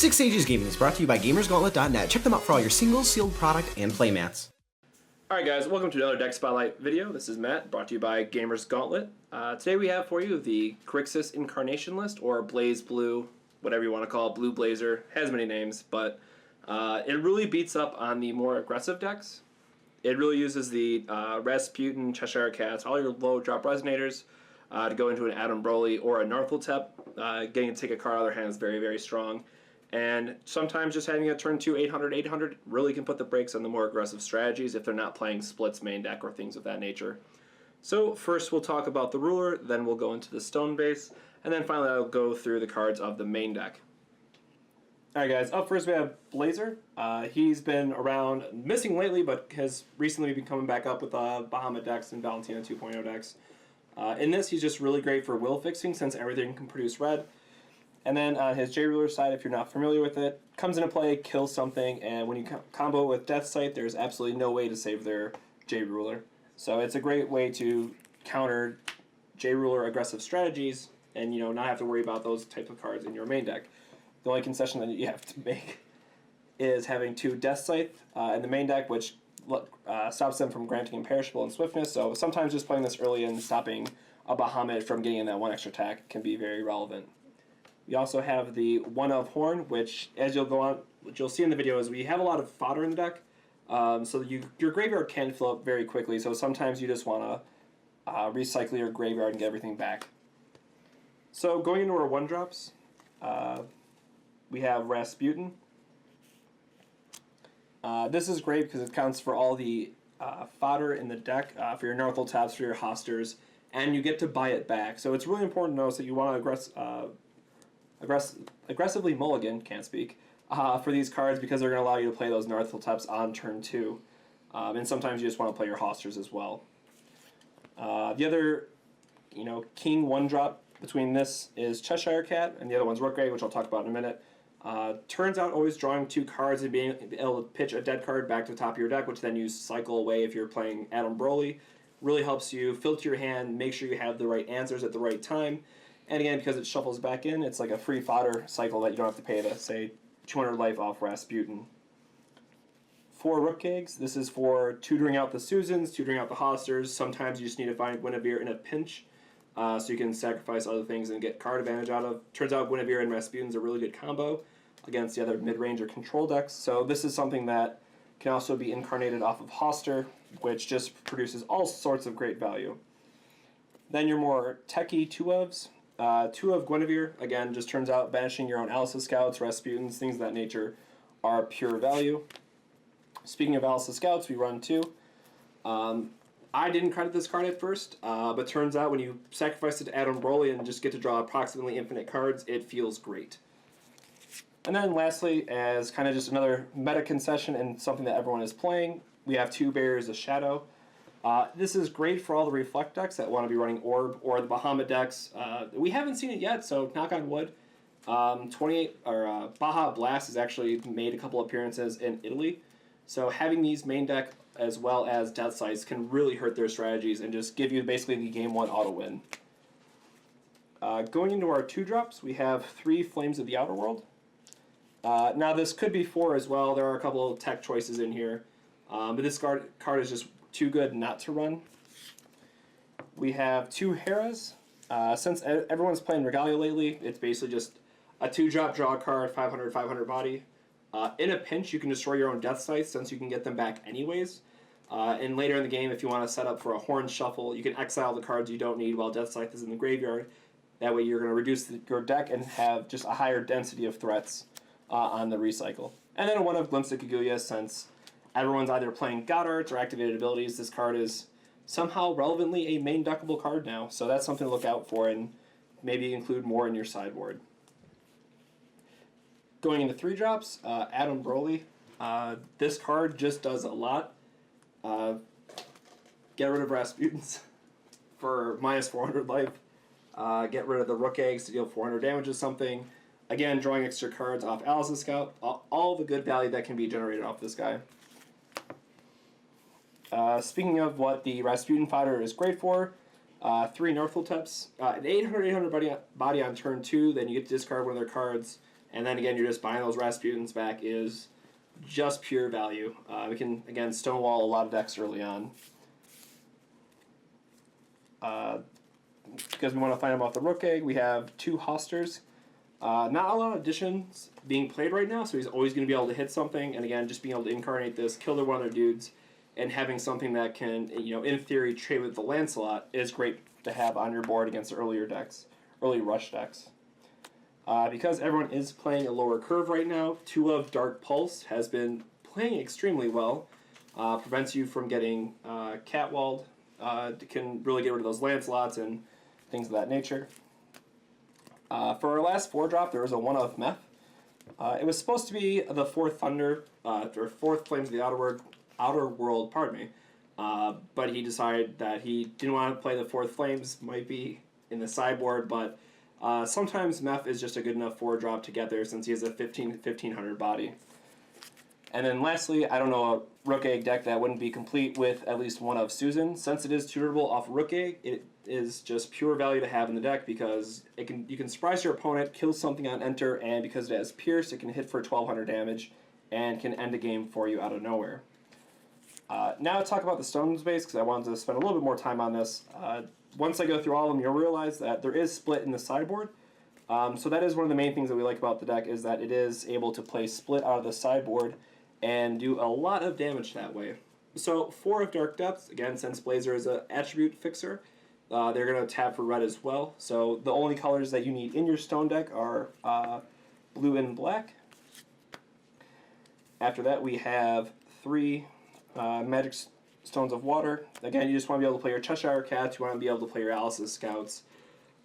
Six Ages Gaming is brought to you by GamersGauntlet.net. Check them out for all your singles, sealed product, and playmats. Alright guys, welcome to another Deck Spotlight video. This is Matt, brought to you by Gamers Gauntlet. Today we have for you the Grixis Incarnation list, or Blaze Blue, whatever you want to call it, Blue Blazer. Has many names, but it really beats up on the more aggressive decks. It really uses the Rasputin, Cheshire Cats, all your low drop resonators to go into an Adam Broly or a Nartheltep. Getting to take a card out of their hand is very, very strong. And sometimes just having a turn 2 800 really can put the brakes on the more aggressive strategies if they're not playing splits main deck or things of that nature. So first we'll talk about the ruler, then we'll go into the stone base, and then finally I'll go through the cards of the main deck. Alright guys, up first we have Blazer. He's been around, missing lately, but has recently been coming back up with Bahamut decks and Valentina 2.0 decks. In this he's just really great for will fixing since everything can produce red. And then on his J-Ruler side, if you're not familiar with it, comes into play, kills something, and when you combo with Deathscythe, there's absolutely no way to save their J-Ruler. So it's a great way to counter J-Ruler aggressive strategies and not have to worry about those types of cards in your main deck. The only concession that you have to make is having 2 Deathscythe in the main deck, which stops them from granting imperishable and swiftness. So sometimes just playing this early and stopping a Bahamut from getting in that 1 extra attack can be very relevant. We also have the One of Horn, which, as you'll go on, what you'll see in the video is we have a lot of fodder in the deck, so your graveyard can fill up very quickly. So sometimes you just want to recycle your graveyard and get everything back. So going into our 1-drops, we have Rasputin. This is great because it counts for all the fodder in the deck for your Narthelteps, for your Hosters, and you get to buy it back. So it's really important to notice that you want to aggressively mulligan, can't speak, for these cards because they're going to allow you to play those Narthelteps on turn 2. And sometimes you just want to play your Hosters as well. The other, king 1-drop between this is Cheshire Cat, and the other one's Rookgrave, which I'll talk about in a minute. Turns out always drawing 2 cards and being able to pitch a dead card back to the top of your deck, which then you cycle away if you're playing Adam Broly, really helps you filter your hand, make sure you have the right answers at the right time. And again, because it shuffles back in, it's like a free fodder cycle that you don't have to pay to, say, 200 life off Rasputin. 4 Rookcags. This is for tutoring out the Susans, tutoring out the Hosters. Sometimes you just need to find Guinevere in a pinch, so you can sacrifice other things and get card advantage out of. Turns out Guinevere and Rasputin's a really good combo against the other mid-range or control decks. So this is something that can also be incarnated off of Hoster, which just produces all sorts of great value. Then your more techie 2-ofs. 2 of Guinevere, again, just turns out banishing your own Alice's Scouts, Rasputins, things of that nature are pure value. Speaking of Alice's Scouts, we run 2. I didn't credit this card at first, but turns out when you sacrifice it to Adam Broly and just get to draw approximately infinite cards, it feels great. And then lastly, as kind of just another meta concession and something that everyone is playing, we have 2 Barriers of Shadow. This is great for all the Reflect decks that want to be running Orb or the Bahamut decks. We haven't seen it yet, so knock on wood. Baja Blast has actually made a couple appearances in Italy, so having these main deck as well as Deathscythe can really hurt their strategies and just give you basically the game 1 auto win. Going into our 2-drops, we have 3 Flames of the Outer World. Now this could be 4 as well. There are a couple of tech choices in here, but this card is just too good not to run. We have 2 Heras. Since everyone's playing Regalia lately, it's basically just a 2-drop draw a card, 500 body. In a pinch, you can destroy your own Deathscythe since you can get them back anyways. And later in the game, if you want to set up for a Horn Shuffle, you can exile the cards you don't need while Deathscythe is in the graveyard. That way you're going to reduce your deck and have just a higher density of threats on the recycle. And then one of Glimpse of Kaguya, since everyone's either playing God Arts or activated abilities, this card is somehow relevantly a main deckable card now, so that's something to look out for and maybe include more in your sideboard. Going into 3-drops, Adam Broly. This card just does a lot. Get rid of Rasputins for minus 400 life. Get rid of the Rook Eggs to deal 400 damage or something. Again, drawing extra cards off Alice's Scout. All the good value that can be generated off this guy. Speaking of what the Rasputin fodder is great for, 3 Narthelteps, an 800 body on turn 2, then you get to discard one of their cards, and then again you're just buying those Rasputins back is just pure value. We can again stonewall a lot of decks early on. Because we want to find out about the Rook Egg, we have 2 Hosters. Not a lot of additions being played right now, so he's always going to be able to hit something, and again, just being able to incarnate this, kill one of their dudes, and having something that can, in theory, trade with the Lancelot is great to have on your board against early rush decks. Because everyone is playing a lower curve right now, 2 of Dark Pulse has been playing extremely well. Prevents you from getting catwalled. Can really get rid of those Lancelots and things of that nature. For our last 4-drop, there was a 1 of Meth. It was supposed to be the 4th Thunder, or 4th Flames of the Outer World, pardon me. But he decided that he didn't want to play the 4th Flames, might be in the sideboard, but sometimes Meth is just a good enough 4-drop to get there since he has a 1500 body. And then lastly, I don't know a Rook Egg deck that wouldn't be complete with at least 1 of Susan. Since it is tutorable off Rook Egg, it is just pure value to have in the deck because you can surprise your opponent, kill something on enter, and because it has Pierce, it can hit for 1200 damage and can end a game for you out of nowhere. Now talk about the Stones base because I wanted to spend a little bit more time on this. Once I go through all of them, you'll realize that there is split in the sideboard. So that is one of the main things that we like about the deck is that it is able to play split out of the sideboard and do a lot of damage that way. So 4 of Dark Depths, again, since Blazer is an attribute fixer, they're going to tap for red as well. So the only colors that you need in your stone deck are blue and black. After that, we have 3 Magic Stones of Water. Again, you just want to be able to play your Cheshire Cats, you want to be able to play your Alice's Scouts.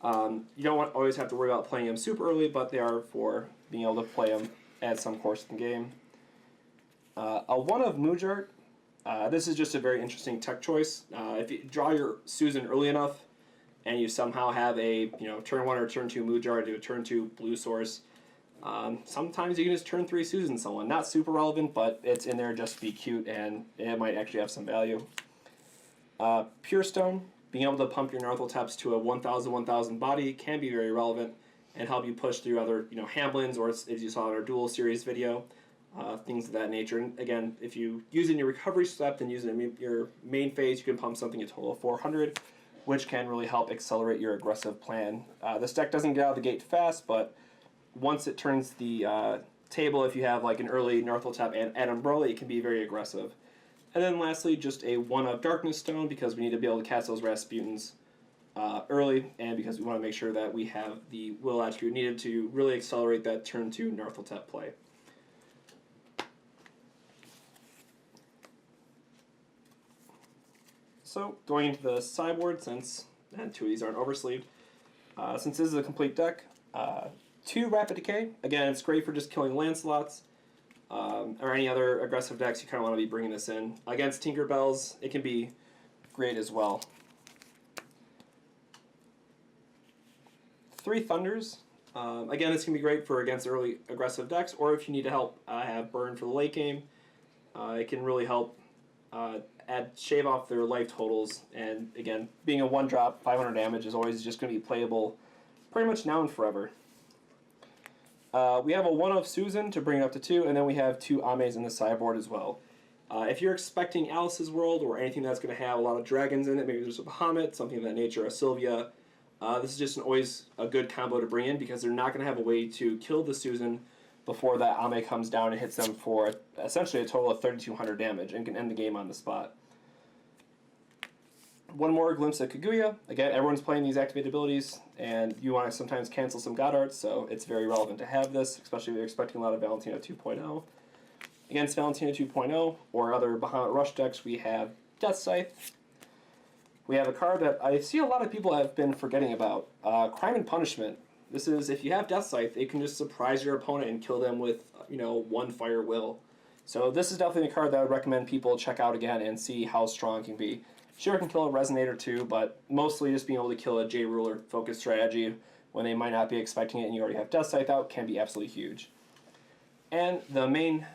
You don't always have to worry about playing them super early, but they are for being able to play them at some course in the game. A 1 of Moojart. This is just a very interesting tech choice. If you draw your Susan early enough, and you somehow have a turn 1 or turn 2 Moojart to a turn 2 blue source, sometimes you can just turn 3 Susan someone. Not super relevant, but it's in there just to be cute, and it might actually have some value. Pure Stone, being able to pump your Narthotaps to a 1000 body can be very relevant and help you push through other Hamblins, or as you saw in our dual series video. Things of that nature. And again, if you use it in your recovery step, then use it in your main phase, you can pump something a total of 400, which can really help accelerate your aggressive plan. This deck doesn't get out of the gate fast, but once it turns the table, if you have like an early Narthotab and Umbrella, it can be very aggressive. And then lastly, just a 1 of Darkness Stone, because we need to be able to cast those Rasputins early, and because we want to make sure that we have the will attribute needed to really accelerate that turn 2 Narthotab play. So, going into the sideboard, since 2 of these aren't oversleeved, since this is a complete deck, 2 Rapid Decay. Again, it's great for just killing Lancelots, or any other aggressive decks you kind of want to be bringing this in. Against Tinkerbells, it can be great as well. 3 Thunders. Again, this can be great for against early aggressive decks, or if you need to help have burn for the late game, it can really help shave off their life totals, and again, being a 1-drop, 500 damage is always just going to be playable pretty much now and forever. We have a 1 of Susan to bring it up to 2, and then we have 2 Ames in the sideboard as well. If you're expecting Alice's World or anything that's going to have a lot of dragons in it, maybe there's a Bahamut, something of that nature, a Sylvia, this is just always a good combo to bring in because they're not going to have a way to kill the Susan before that Ame comes down and hits them for essentially a total of 3,200 damage and can end the game on the spot. 1 more Glimpse of Kaguya. Again, everyone's playing these activated abilities, and you want to sometimes cancel some God Arts, so it's very relevant to have this, especially if you're expecting a lot of Valentina 2.0. Against Valentina 2.0 or other Bahamut Rush decks, we have Deathscythe. We have a card that I see a lot of people have been forgetting about, Crime and Punishment. This is, if you have Deathscythe, it can just surprise your opponent and kill them with, 1 Fire Will. So this is definitely a card that I would recommend people check out again and see how strong it can be. Sure, it can kill a Resonator too, but mostly just being able to kill a J-Ruler focused strategy when they might not be expecting it and you already have Deathscythe out can be absolutely huge. And the main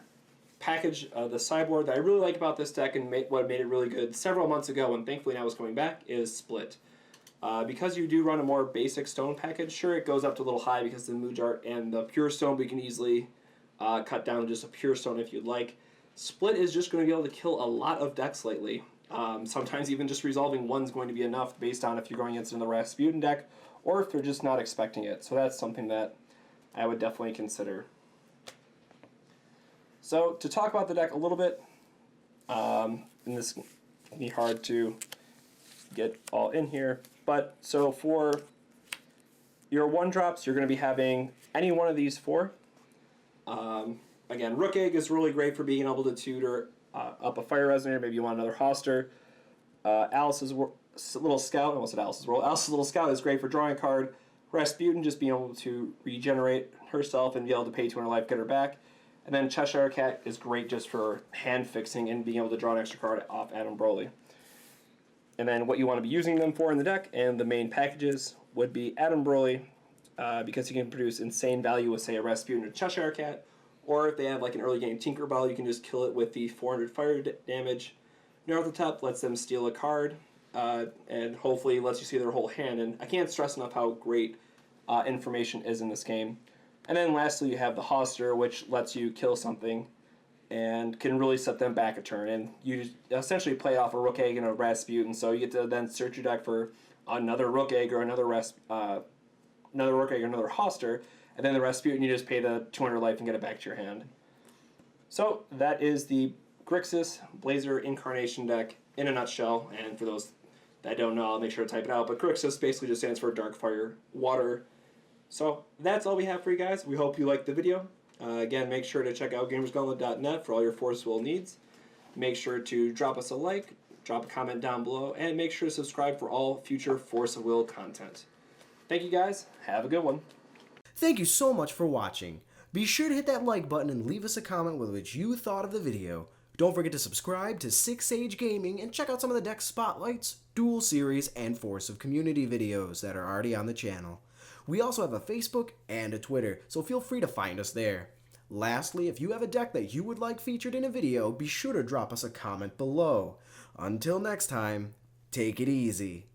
package, the sideboard that I really like about this deck and what made it really good several months ago and thankfully now is coming back is Split. Because you do run a more basic stone package, sure, it goes up to a little high because of the Mooj Art and the pure stone, we can easily cut down to just a pure stone if you'd like. Split is just going to be able to kill a lot of decks lately. Sometimes even just resolving one's going to be enough based on if you're going against another Rasputin deck or if they're just not expecting it. So that's something that I would definitely consider. So to talk about the deck a little bit, and this can be hard to get all in here, but so for your 1-drops, you're going to be having any one of these 4. Again, Rook Egg is really great for being able to tutor up a Fire Resonator. Maybe you want another Hoster. Alice's Little Scout, I almost said Alice's World. Alice's Little Scout is great for drawing a card. Rasputin just being able to regenerate herself and be able to pay 200 life, get her back. And then Cheshire Cat is great just for hand fixing and being able to draw an extra card off Adam Broly. And then what you want to be using them for in the deck and the main packages would be Adam Broly, because he can produce insane value with, say, a Rasputin or Cheshire Cat. Or if they have like an early game Tinkerbell, you can just kill it with the 400 fire damage. Nyarlathotep lets them steal a card, and hopefully lets you see their whole hand. And I can't stress enough how great information is in this game. And then lastly, you have the Hoster, which lets you kill something and can really set them back a turn. And you essentially play off a Rook Egg and a Rasputin, so you get to then search your deck for another Rook Egg or another Rook Egg or another Hoster, and then the Rasputin, you just pay the 200 life and get it back to your hand. So that is the Grixis Blazer Incarnation deck in a nutshell. And for those that don't know, I'll make sure to type it out. But Grixis basically just stands for Dark Fire Water. So that's all we have for you guys. We hope you liked the video. Again, make sure to check out gamersgauntlet.net for all your Force of Will needs. Make sure to drop us a like, drop a comment down below, and make sure to subscribe for all future Force of Will content. Thank you guys. Have a good one. Thank you so much for watching. Be sure to hit that like button and leave us a comment with what you thought of the video. Don't forget to subscribe to Six Sage Gaming and check out some of the deck spotlights, duel series, and Force of Community videos that are already on the channel. We also have a Facebook and a Twitter, so feel free to find us there. Lastly, if you have a deck that you would like featured in a video, be sure to drop us a comment below. Until next time, take it easy.